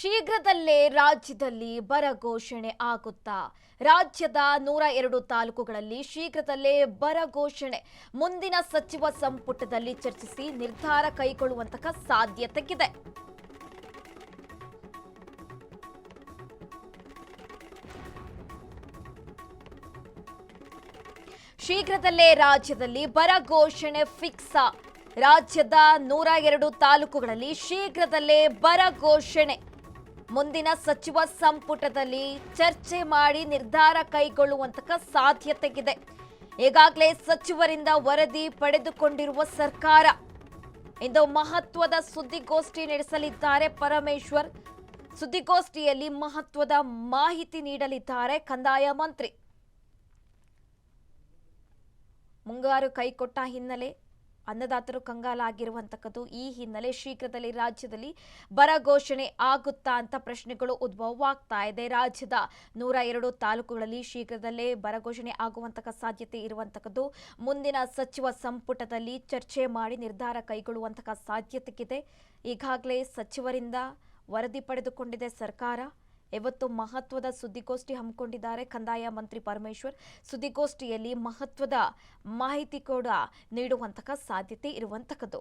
ಶೀಘ್ರದಲ್ಲೇ ರಾಜ್ಯದಲ್ಲಿ ಬರ ಘೋಷಣೆ ಆಗುತ್ತಾ? ರಾಜ್ಯದ 102 ತಾಲೂಕುಗಳಲ್ಲಿ ಶೀಘ್ರದಲ್ಲೇ ಬರ ಘೋಷಣೆ ಮುಂದಿನ ಸಚಿವ ಸಂಪುಟದಲ್ಲಿ ಚರ್ಚಿಸಿ ನಿರ್ಧಾರ ಕೈಗೊಳ್ಳುವಂತಹ ಸಾಧ್ಯತೆಯಿದೆ. ಶೀಘ್ರದಲ್ಲೇ ರಾಜ್ಯದಲ್ಲಿ ಬರ ಘೋಷಣೆ ಫಿಕ್ಸ್. ರಾಜ್ಯದ 102 ತಾಲೂಕುಗಳಲ್ಲಿ ಶೀಘ್ರದಲ್ಲೇ ಬರ ಘೋಷಣೆ ಮುಂದಿನ ಸಚಿವ ಸಂಪುಟದಲ್ಲಿ ಚರ್ಚೆ ಮಾಡಿ ನಿರ್ಧಾರ ಕೈಗೊಳ್ಳುವಂತಹ ಸಾಧ್ಯತೆಯಿದೆ. ಈಗಾಗಲೇ ಸಚಿವರಿಂದ ವರದಿ ಪಡೆದುಕೊಂಡಿರುವ ಸರ್ಕಾರ ಇಂದು ಮಹತ್ವದ ಸುದ್ದಿಗೋಷ್ಠಿ ನಡೆಸಲಿದ್ದಾರೆ. ಪರಮೇಶ್ವರ್ ಸುದ್ದಿಗೋಷ್ಠಿಯಲ್ಲಿ ಮಹತ್ವದ ಮಾಹಿತಿ ನೀಡಲಿದ್ದಾರೆ. ಕಂದಾಯ ಮಂತ್ರಿ ಮುಂಗಾರು ಕೈಕೊಟ್ಟ ಹಿನ್ನೆಲೆ ಅನ್ನದಾತರು ಕಂಗಾಲಾಗಿರುವಂತಕ್ಕದ್ದು. ಈ ಹಿನ್ನೆಲೆ ಶೀಘ್ರದಲ್ಲಿ ರಾಜ್ಯದಲ್ಲಿ ಬರ ಘೋಷಣೆ ಆಗುತ್ತಾ ಅಂತ ಪ್ರಶ್ನೆಗಳು ಉದ್ಭವವಾಗ್ತಾ ಇದೆ. ರಾಜ್ಯದ 102 ತಾಲೂಕುಗಳಲ್ಲಿ ಶೀಘ್ರದಲ್ಲೇ ಬರ ಘೋಷಣೆ ಆಗುವಂತಹ ಸಾಧ್ಯತೆ ಇರುವಂತಕ್ಕದ್ದು. ಮುಂದಿನ ಸಚಿವ ಸಂಪುಟದಲ್ಲಿ ಚರ್ಚೆ ಮಾಡಿ ನಿರ್ಧಾರ ಕೈಗೊಳ್ಳುವಂತಹ ಸಾಧ್ಯತೆ ಇದೆ. ಈಗಾಗಲೇ ಸಚಿವರಿಂದ ವರದಿ ಪಡೆದುಕೊಂಡಿದೆ ಸರ್ಕಾರ. ಇವತ್ತು ಮಹತ್ವದ ಸುದ್ದಿಗೋಷ್ಠಿ ಹಮ್ಮಿಕೊಂಡಿದ್ದಾರೆ ಕಂದಾಯ ಮಂತ್ರಿ ಪರಮೇಶ್ವರ್. ಸುದ್ದಿಗೋಷ್ಠಿಯಲ್ಲಿ ಮಹತ್ವದ ಮಾಹಿತಿ ಕೂಡ ನೀಡುವಂತಹ ಸಾಧ್ಯತೆ ಇರುವಂತಕ್ಕದ್ದು.